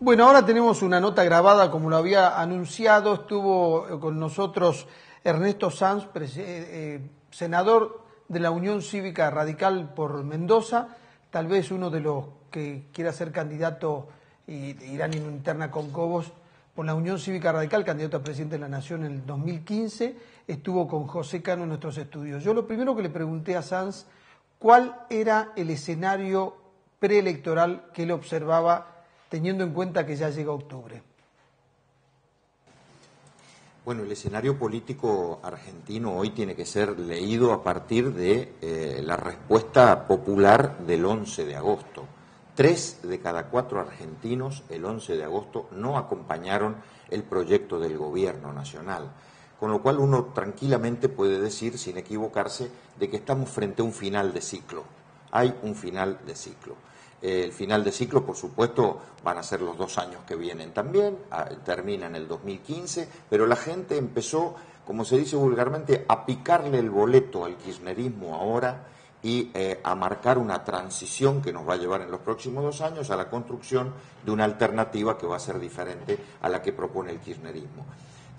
Bueno, ahora tenemos una nota grabada, como lo había anunciado. Estuvo con nosotros Ernesto Sanz, senador de la Unión Cívica Radical por Mendoza, tal vez uno de los que quiera ser candidato y irán en una interna con Cobos por la Unión Cívica Radical, candidato a presidente de la Nación en el 2015. Estuvo con José Cano en nuestros estudios. Yo lo primero que le pregunté a Sanz, ¿cuál era el escenario preelectoral que él observaba, teniendo en cuenta que ya llega octubre? Bueno, el escenario político argentino hoy tiene que ser leído a partir de la respuesta popular del 11 de agosto. 3 de cada 4 argentinos el 11 de agosto no acompañaron el proyecto del gobierno nacional, con lo cual uno tranquilamente puede decir, sin equivocarse, de que estamos frente a un final de ciclo. Hay un final de ciclo. El final de ciclo, por supuesto, van a ser los 2 años que vienen también, termina en el 2015, pero la gente empezó, como se dice vulgarmente, a picarle el boleto al kirchnerismo ahora y a marcar una transición que nos va a llevar en los próximos 2 años a la construcción de una alternativa que va a ser diferente a la que propone el kirchnerismo.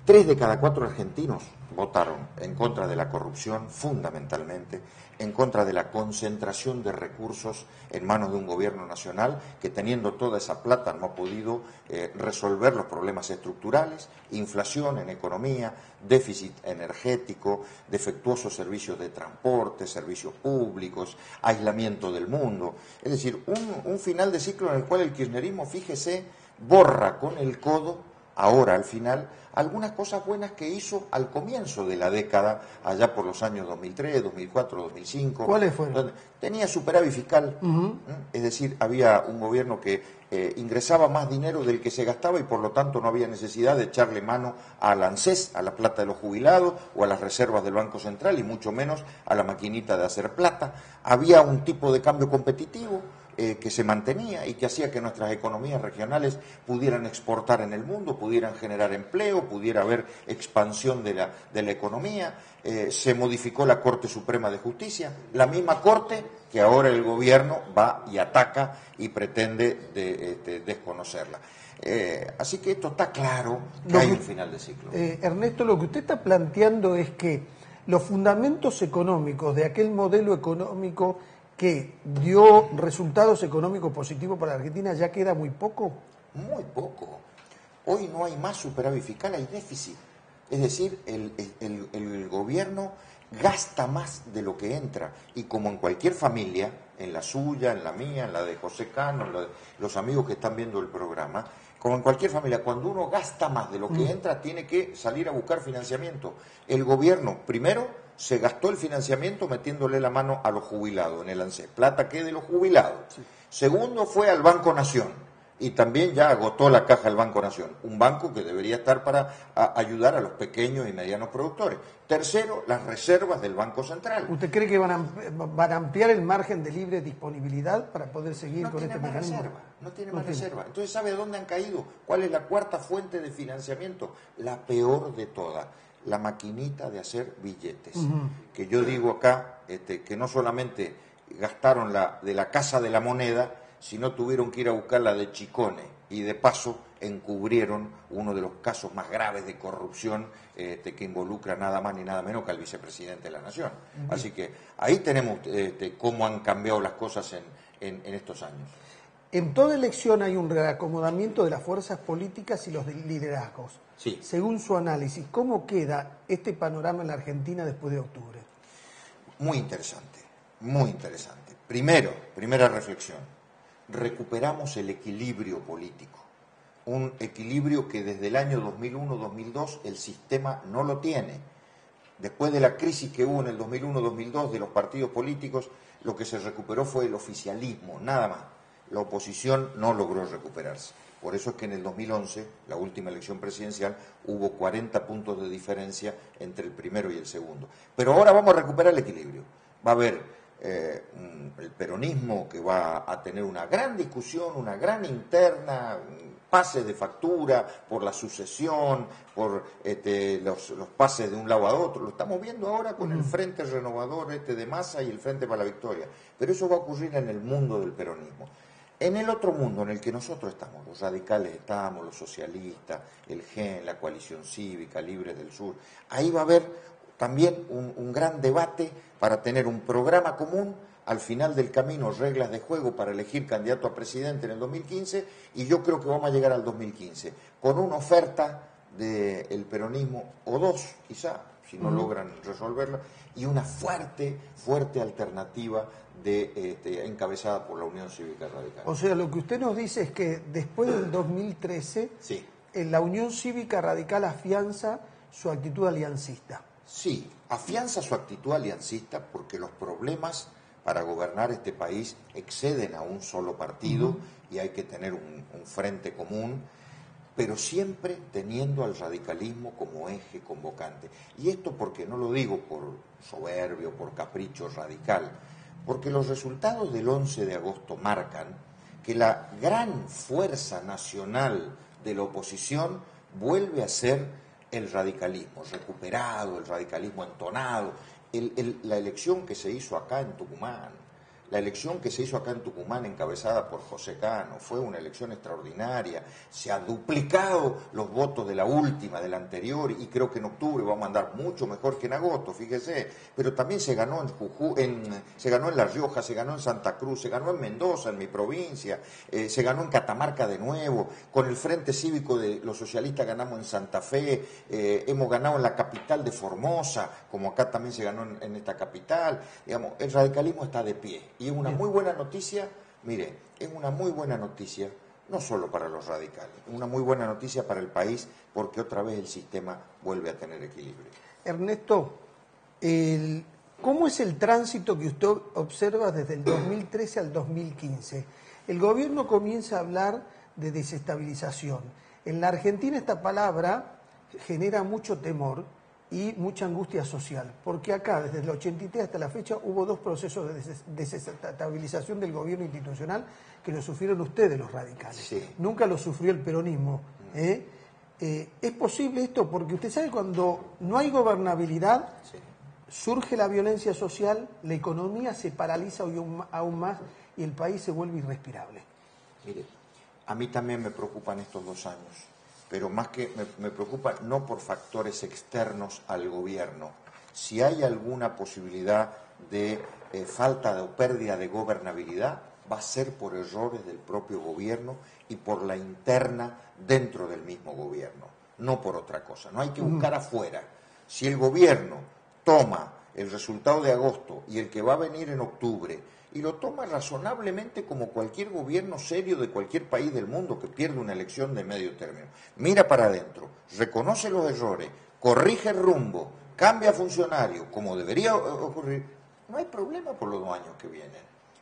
3 de cada 4 argentinos votaron en contra de la corrupción, fundamentalmente, en contra de la concentración de recursos en manos de un gobierno nacional que, teniendo toda esa plata, no ha podido resolver los problemas estructurales, inflación en economía, déficit energético, defectuosos servicios de transporte, servicios públicos, aislamiento del mundo. Es decir, un final de ciclo en el cual el kirchnerismo, fíjese, borra con el codo, ahora al final, algunas cosas buenas que hizo al comienzo de la década, allá por los años 2003, 2004, 2005. ¿Cuáles fueron? Tenía superávit fiscal, es decir, había un gobierno que ingresaba más dinero del que se gastaba y por lo tanto no había necesidad de echarle mano al ANSES, a la plata de los jubilados o a las reservas del Banco Central y mucho menos a la maquinita de hacer plata. Había un tipo de cambio competitivo que se mantenía y que hacía que nuestras economías regionales pudieran exportar en el mundo, pudieran generar empleo, pudiera haber expansión de la economía. Se modificó la Corte Suprema de Justicia, la misma Corte que ahora el gobierno va y ataca y pretende desconocerla. Así que esto está claro que hay un final de ciclo. Ernesto, lo que usted está planteando es que los fundamentos económicos de aquel modelo económico que dio resultados económicos positivos para la Argentina ya queda muy poco. Muy poco. Hoy no hay más superávit fiscal, hay déficit. Es decir, el gobierno gasta más de lo que entra. Y como en cualquier familia, en la suya, en la mía, en la de José Cano, en la de los amigos que están viendo el programa, como en cualquier familia, cuando uno gasta más de lo que entra, tiene que salir a buscar financiamiento. El gobierno, primero, se gastó el financiamiento metiéndole la mano a los jubilados en el ANSES. Plata que de los jubilados. Sí. Segundo, fue al Banco Nación. Y también ya agotó la caja del Banco Nación. Un banco que debería estar para ayudar a los pequeños y medianos productores. Tercero, las reservas del Banco Central. ¿Usted cree que van a ampliar el margen de libre disponibilidad para poder seguir con este mecanismo? No tiene más reserva. Entonces, ¿sabe a dónde han caído? ¿Cuál es la cuarta fuente de financiamiento? La peor de todas. La maquinita de hacer billetes, que yo digo acá, que no solamente gastaron de la Casa de la Moneda, sino tuvieron que ir a buscar la de Chicone, y de paso encubrieron uno de los casos más graves de corrupción que involucra nada más ni nada menos que al vicepresidente de la Nación. Así que ahí tenemos cómo han cambiado las cosas en estos años. En toda elección hay un reacomodamiento de las fuerzas políticas y los liderazgos. Sí. Según su análisis, ¿cómo queda este panorama en la Argentina después de octubre? Muy interesante, muy interesante. Primera reflexión, recuperamos el equilibrio político. Un equilibrio que desde el año 2001-2002 el sistema no lo tiene. Después de la crisis que hubo en el 2001-2002 de los partidos políticos, lo que se recuperó fue el oficialismo, nada más. La oposición no logró recuperarse. Por eso es que en el 2011, la última elección presidencial, hubo 40 puntos de diferencia entre el primero y el segundo. Pero ahora vamos a recuperar el equilibrio. Va a haber el peronismo que va a tener una gran discusión, una gran interna, pases de factura por la sucesión, por los pases de un lado a otro. Lo estamos viendo ahora con el Frente Renovador de Massa y el Frente para la Victoria. Pero eso va a ocurrir en el mundo del peronismo. En el otro mundo en el que nosotros estamos, los radicales estamos, los socialistas, el GEN, la coalición cívica, Libres del Sur, ahí va a haber también un gran debate para tener un programa común, al final del camino reglas de juego para elegir candidato a presidente en el 2015, y yo creo que vamos a llegar al 2015 con una oferta del peronismo, o dos quizá, si no logran resolverla, y una fuerte alternativa encabezada por la Unión Cívica Radical. O sea, lo que usted nos dice es que después del 2013, sí, la Unión Cívica Radical afianza su actitud aliancista. Sí, afianza su actitud aliancista porque los problemas para gobernar este país exceden a un solo partido y hay que tener un frente común, pero siempre teniendo al radicalismo como eje convocante. Y esto porque no lo digo por soberbio, por capricho radical, porque los resultados del 11 de agosto marcan que la gran fuerza nacional de la oposición vuelve a ser el radicalismo recuperado, el radicalismo entonado. La elección que se hizo acá en Tucumán, encabezada por José Cano, fue una elección extraordinaria. Se ha duplicado los votos de la última, de la anterior, y creo que en octubre vamos a andar mucho mejor que en agosto, fíjese. Pero también se ganó en Jujuy, se ganó en La Rioja, se ganó en Santa Cruz, se ganó en Mendoza, en mi provincia, se ganó en Catamarca de nuevo. Con el Frente Cívico de los Socialistas ganamos en Santa Fe, hemos ganado en la capital de Formosa, como acá también se ganó en esta capital. Digamos, el radicalismo está de pie. Y es una muy buena noticia, mire, es una muy buena noticia, no solo para los radicales, es una muy buena noticia para el país porque otra vez el sistema vuelve a tener equilibrio. Ernesto, ¿cómo es el tránsito que usted observa desde el 2013 al 2015? El gobierno comienza a hablar de desestabilización. En la Argentina esta palabra genera mucho temor y mucha angustia social, porque acá desde el 83 hasta la fecha hubo dos procesos de desestabilización del gobierno institucional que lo sufrieron ustedes los radicales. Sí. Nunca lo sufrió el peronismo. ¿Es posible esto? Porque usted sabe, cuando no hay gobernabilidad, sí, surge la violencia social, la economía se paraliza aún más y el país se vuelve irrespirable. Mire, a mí también me preocupan estos 2 años. Pero más que me preocupa no por factores externos al gobierno. Si hay alguna posibilidad de falta o pérdida de gobernabilidad, va a ser por errores del propio gobierno y por la interna dentro del mismo gobierno, no por otra cosa. No hay que buscar afuera. Si el gobierno toma el resultado de agosto y el que va a venir en octubre, y lo toma razonablemente como cualquier gobierno serio de cualquier país del mundo que pierde una elección de medio término. Mira para adentro, reconoce los errores, corrige el rumbo, cambia funcionario, como debería ocurrir, no hay problema por los 2 años que vienen,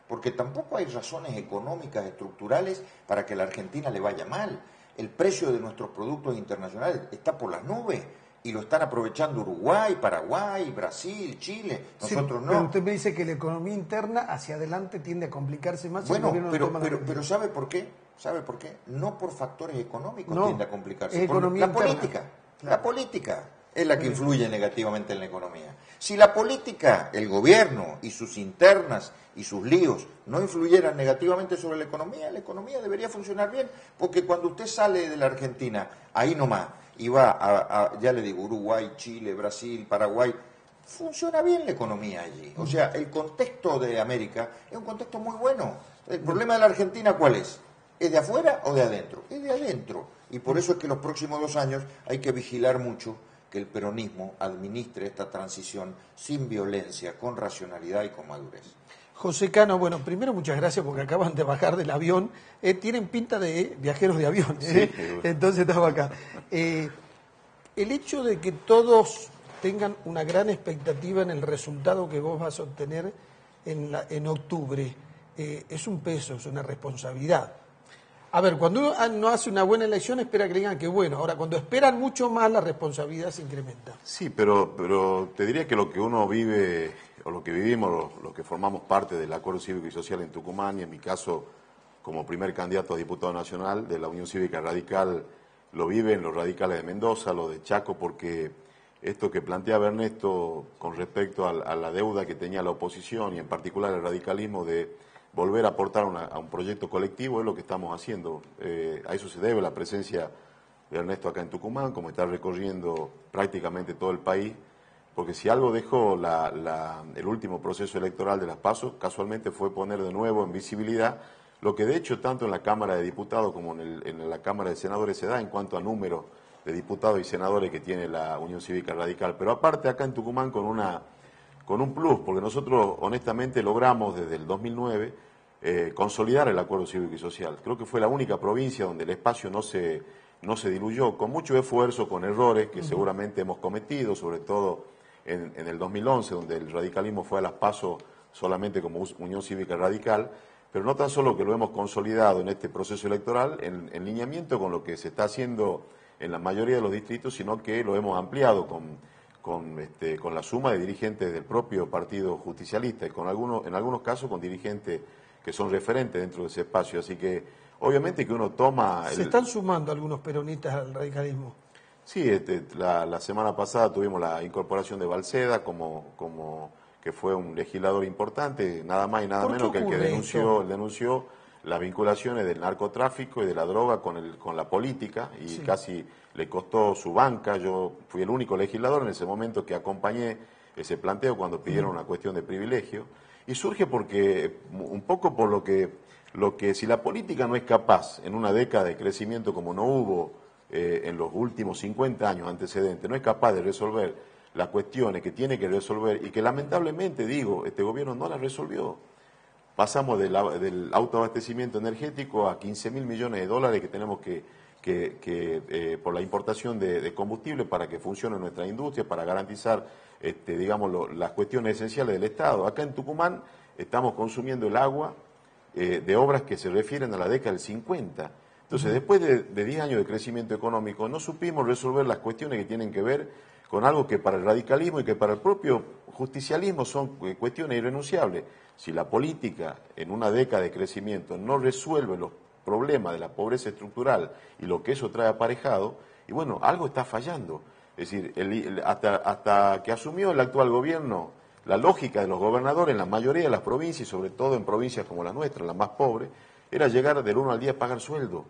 porque tampoco hay razones económicas, estructurales, para que a la Argentina le vaya mal. El precio de nuestros productos internacionales está por las nubes, y lo están aprovechando Uruguay, Paraguay, Brasil, Chile, nosotros sí, no. Pero usted me dice que la economía interna hacia adelante tiende a complicarse más. Bueno, si el pero ¿sabe por qué? ¿Sabe por qué? No por factores económicos tiende a complicarse, por la interna. Política. Claro. La política es la que influye negativamente en la economía. Si la política, el gobierno y sus internas y sus líos no influyeran negativamente sobre la economía debería funcionar bien, porque cuando usted sale de la Argentina, ahí nomás, y va ya le digo, Uruguay, Chile, Brasil, Paraguay, funciona bien la economía allí. O sea, el contexto de América es un contexto muy bueno. El problema de la Argentina, ¿cuál es? ¿Es de afuera o de adentro? Es de adentro. Y por eso es que los próximos 2 años hay que vigilar mucho que el peronismo administre esta transición sin violencia, con racionalidad y con madurez. José Cano, bueno, primero muchas gracias porque acaban de bajar del avión. Tienen pinta de viajeros de avión, sí, entonces estamos acá. El hecho de que todos tengan una gran expectativa en el resultado que vos vas a obtener en octubre, es un peso, es una responsabilidad. A ver, cuando uno no hace una buena elección espera que le digan que bueno. Ahora, cuando esperan mucho más, la responsabilidad se incrementa. Sí, pero te diría que lo que uno vive, o lo que vivimos, los que formamos parte del Acuerdo Cívico y Social en Tucumán, y en mi caso, como primer candidato a diputado nacional de la Unión Cívica Radical, lo viven los radicales de Mendoza, los de Chaco, porque esto que planteaba Ernesto con respecto a la deuda que tenía la oposición, y en particular el radicalismo, de volver a aportar a un proyecto colectivo, es lo que estamos haciendo. A eso se debe la presencia de Ernesto acá en Tucumán, como está recorriendo prácticamente todo el país, porque si algo dejó el último proceso electoral de las PASO, casualmente fue poner de nuevo en visibilidad lo que de hecho tanto en la Cámara de Diputados como en la Cámara de Senadores se da en cuanto a número de diputados y senadores que tiene la Unión Cívica Radical. Pero aparte acá en Tucumán con un plus, porque nosotros honestamente logramos desde el 2009 consolidar el acuerdo cívico y social. Creo que fue la única provincia donde el espacio no se diluyó, con mucho esfuerzo, con errores que seguramente hemos cometido, sobre todo en el 2011, donde el radicalismo fue a las PASO solamente como Unión Cívica Radical, pero no tan solo que lo hemos consolidado en este proceso electoral, en lineamiento con lo que se está haciendo en la mayoría de los distritos, sino que lo hemos ampliado con la suma de dirigentes del propio Partido Justicialista y en algunos casos con dirigentes que son referentes dentro de ese espacio. Así que obviamente que uno toma... ¿Se están sumando algunos peronistas al radicalismo? Sí, la semana pasada tuvimos la incorporación de Balceda que fue un legislador importante, nada más y nada menos que el que denunció las vinculaciones del narcotráfico y de la droga con la política y sí, casi le costó su banca. Yo fui el único legislador en ese momento que acompañé ese planteo cuando pidieron una cuestión de privilegio. Y surge porque, un poco por lo que si la política no es capaz en una década de crecimiento como no hubo en los últimos 50 años antecedentes, no es capaz de resolver las cuestiones que tiene que resolver y que lamentablemente, este gobierno no las resolvió. Pasamos del autoabastecimiento energético a 15.000 millones de dólares que tenemos por la importación de combustible para que funcione nuestra industria, para garantizar, las cuestiones esenciales del Estado. Acá en Tucumán estamos consumiendo el agua de obras que se refieren a la década del 50. Entonces, después de 10 años de crecimiento económico, no supimos resolver las cuestiones que tienen que ver con algo que para el radicalismo y que para el propio justicialismo son cuestiones irrenunciables. Si la política en una década de crecimiento no resuelve los problemas de la pobreza estructural y lo que eso trae aparejado, y bueno, algo está fallando. Es decir, hasta que asumió el actual gobierno, la lógica de los gobernadores en la mayoría de las provincias, y sobre todo en provincias como la nuestra, las más pobres, era llegar del 1 al 10 a pagar sueldo.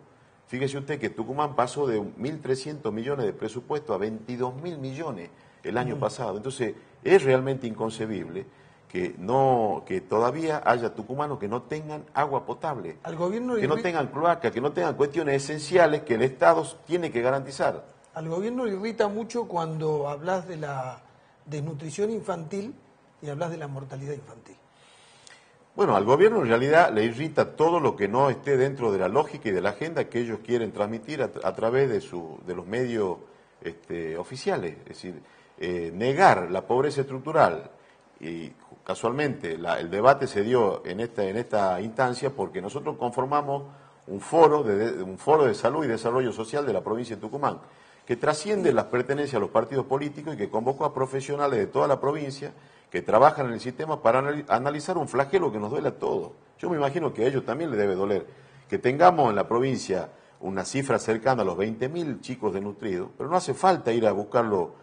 Fíjese usted que Tucumán pasó de 1.300 millones de presupuesto a 22.000 millones el año pasado. Entonces, es realmente inconcebible que todavía haya tucumanos que no tengan agua potable, que no tengan cloaca, que no tengan cuestiones esenciales que el Estado tiene que garantizar. Al gobierno le irrita mucho cuando hablas de la desnutrición infantil y hablas de la mortalidad infantil. Bueno, al gobierno en realidad le irrita todo lo que no esté dentro de la lógica y de la agenda que ellos quieren transmitir a través de los medios oficiales. Es decir, negar la pobreza estructural, y casualmente el debate se dio en esta instancia porque nosotros conformamos un foro de salud y desarrollo social de la provincia de Tucumán, que trasciende las pertenencias a los partidos políticos y que convocó a profesionales de toda la provincia que trabajan en el sistema para analizar un flagelo que nos duele a todos. Yo me imagino que a ellos también les debe doler que tengamos en la provincia una cifra cercana a los 20.000 chicos desnutridos, pero no hace falta ir a buscarlo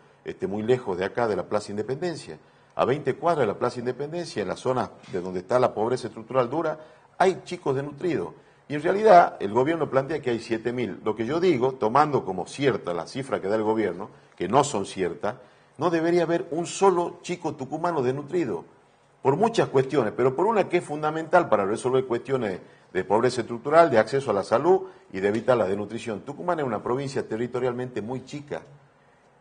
muy lejos de acá, de la Plaza Independencia. A 20 cuadras de la Plaza Independencia, en la zona de donde está la pobreza estructural dura, hay chicos desnutridos. Y en realidad el gobierno plantea que hay 7.000. Lo que yo digo, tomando como cierta la cifra que da el gobierno, que no son ciertas, no debería haber un solo chico tucumano desnutrido, por muchas cuestiones, pero por una que es fundamental para resolver cuestiones de pobreza estructural, de acceso a la salud y de evitar la desnutrición. Tucumán es una provincia territorialmente muy chica.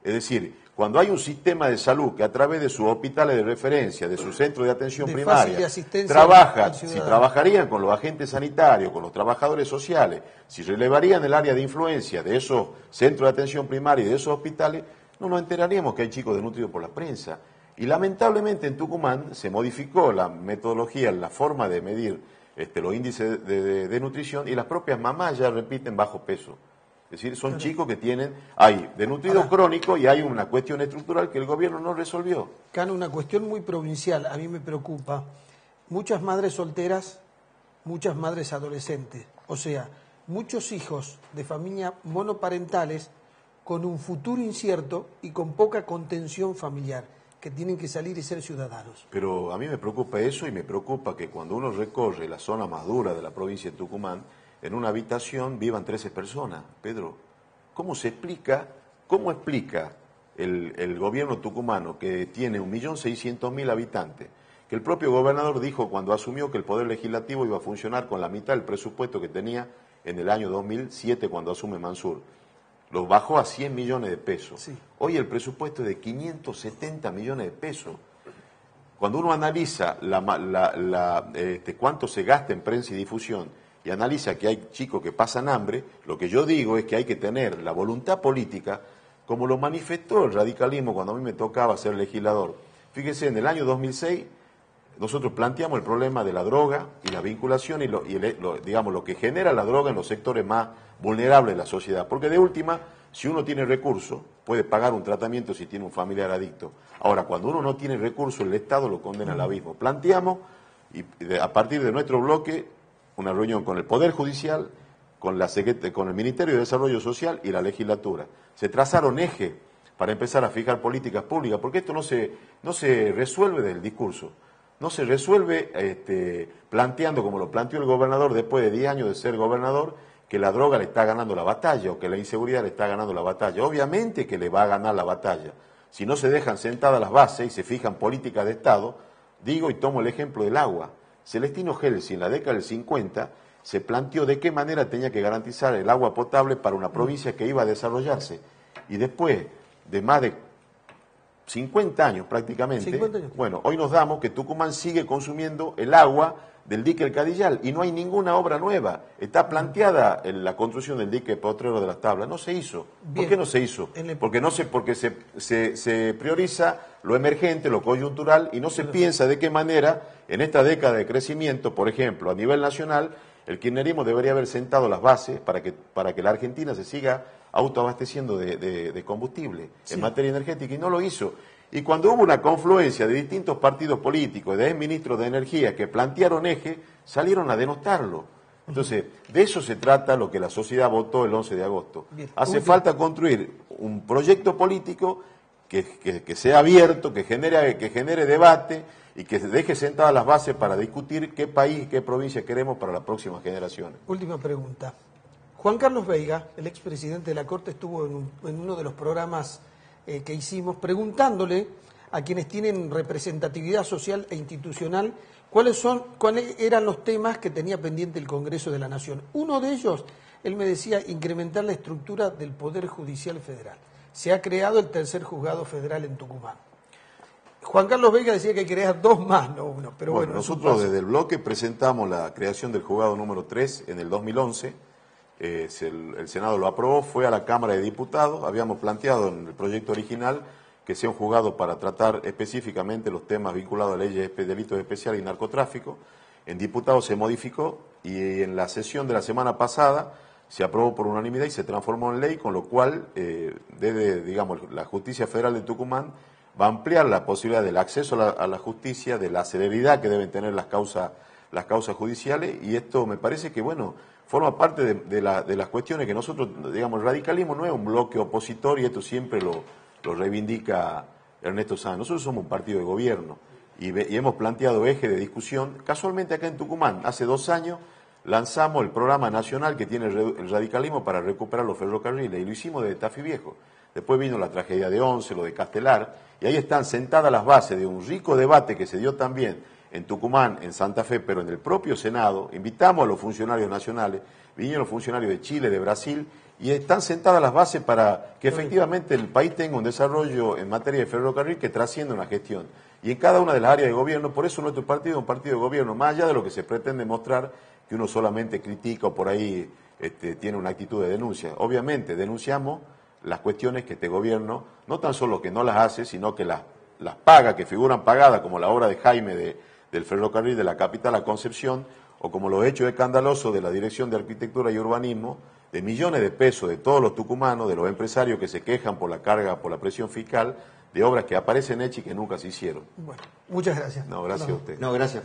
Es decir, cuando hay un sistema de salud que a través de sus hospitales de referencia, de sus centros de atención primaria, trabaja, si trabajarían con los agentes sanitarios, con los trabajadores sociales, si relevarían el área de influencia de esos centros de atención primaria y de esos hospitales, no nos enteraríamos que hay chicos desnutridos por la prensa. Y lamentablemente en Tucumán se modificó la metodología, la forma de medir los índices de nutrición y las propias mamás ya repiten bajo peso. Es decir, son chicos que hay desnutrido crónico y hay una cuestión estructural que el gobierno no resolvió. Cano, una cuestión muy provincial, a mí me preocupa. Muchas madres solteras, muchas madres adolescentes, o sea, muchos hijos de familias monoparentales con un futuro incierto y con poca contención familiar. que tienen que salir y ser ciudadanos. Pero a mí me preocupa eso y me preocupa que cuando uno recorre la zona más dura de la provincia de Tucumán, en una habitación vivan 13 personas. Pedro, ¿cómo explica el gobierno tucumano, que tiene 1.600.000 habitantes, que el propio gobernador dijo cuando asumió que el Poder Legislativo iba a funcionar con la mitad del presupuesto que tenía en el año 2007 cuando asume Mansur? Lo bajó a 100 millones de pesos. Sí. Hoy el presupuesto es de 570 millones de pesos. Cuando uno analiza cuánto se gasta en prensa y difusión y analiza que hay chicos que pasan hambre, lo que yo digo es que hay que tener la voluntad política, como lo manifestó el radicalismo cuando a mí me tocaba ser legislador. Fíjese, en el año 2006 nosotros planteamos el problema de la droga y la vinculación y lo que genera la droga en los sectores más vulnerables de la sociedad. Porque de última, si uno tiene recursos, puede pagar un tratamiento si tiene un familiar adicto. Ahora, cuando uno no tiene recursos, el Estado lo condena al abismo. Planteamos, a partir de nuestro bloque, una reunión con el Poder Judicial, con el Ministerio de Desarrollo Social y la legislatura. Se trazaron ejes para empezar a fijar políticas públicas, porque esto no se resuelve del discurso. No se resuelve planteando, como lo planteó el gobernador después de 10 años de ser gobernador, que la droga le está ganando la batalla o que la inseguridad le está ganando la batalla. Obviamente que le va a ganar la batalla. Si no se dejan sentadas las bases y se fijan políticas de Estado, digo y tomo el ejemplo del agua. Celestino Helsi en la década del 50 se planteó de qué manera tenía que garantizar el agua potable para una provincia que iba a desarrollarse. Y después de más de 50 años prácticamente, 50 años. Bueno, hoy nos damos que Tucumán sigue consumiendo el agua del dique El Cadillal y no hay ninguna obra nueva. Está planteada la construcción del dique Potrero de las Tablas, no se hizo. Bien. ¿Por qué no se hizo? Porque se prioriza lo emergente, lo coyuntural y no se piensa de qué manera en esta década de crecimiento, por ejemplo, a nivel nacional, el kirchnerismo debería haber sentado las bases para que la Argentina se siga autoabasteciendo de combustible en materia energética y no lo hizo. Y cuando hubo una confluencia de distintos partidos políticos, de exministros de Energía que plantearon eje, salieron a denostarlo. Entonces, de eso se trata lo que la sociedad votó el 11 de agosto. Bien. Hace falta construir un proyecto político que sea abierto, que genere debate y que deje sentadas las bases para discutir qué país y qué provincia queremos para las próximas generaciones. Última pregunta. Juan Carlos Veiga, el expresidente de la Corte, estuvo en uno de los programas que hicimos preguntándole a quienes tienen representatividad social e institucional cuáles eran los temas que tenía pendiente el Congreso de la Nación. Uno de ellos, él me decía, incrementar la estructura del Poder Judicial Federal. Se ha creado el tercer juzgado federal en Tucumán. Juan Carlos Veiga decía que crear 2 más, no 1. Pero bueno, nosotros desde el bloque presentamos la creación del juzgado número 3 en el 2011. El Senado lo aprobó, fue a la Cámara de Diputados. Habíamos planteado en el proyecto original que sea un juzgado para tratar específicamente los temas vinculados a leyes de delitos especiales y narcotráfico. En diputados se modificó y en la sesión de la semana pasada se aprobó por unanimidad y se transformó en ley, con lo cual la Justicia Federal de Tucumán va a ampliar la posibilidad del acceso a la justicia, de la celeridad que deben tener las causas judiciales, y esto me parece que, forma parte de las cuestiones que nosotros, el radicalismo no es un bloque opositor y esto siempre lo reivindica Ernesto Sanz. Nosotros somos un partido de gobierno y hemos planteado eje de discusión. Casualmente acá en Tucumán, hace 2 años, lanzamos el programa nacional que tiene el radicalismo para recuperar los ferrocarriles y lo hicimos desde Tafí Viejo. Después vino la tragedia de Once, lo de Castelar, y ahí están sentadas las bases de un rico debate que se dio también en Tucumán, en Santa Fe, pero en el propio Senado. Invitamos a los funcionarios nacionales, vinieron los funcionarios de Chile, de Brasil, y están sentadas las bases para que efectivamente el país tenga un desarrollo en materia de ferrocarril que trascienda una gestión. Y en cada una de las áreas de gobierno, por eso nuestro partido es un partido de gobierno, más allá de lo que se pretende mostrar, que uno solamente critica o por ahí tiene una actitud de denuncia. Obviamente denunciamos las cuestiones que este gobierno, no tan solo que no las hace, sino que las paga, que figuran pagadas, como la obra de Jaime del ferrocarril de la capital a Concepción, o como los hechos escandalosos de la Dirección de Arquitectura y Urbanismo, de millones de pesos de todos los tucumanos, de los empresarios que se quejan por la carga, por la presión fiscal, de obras que aparecen hechas y que nunca se hicieron. Bueno, muchas gracias. No, gracias a usted. No, gracias.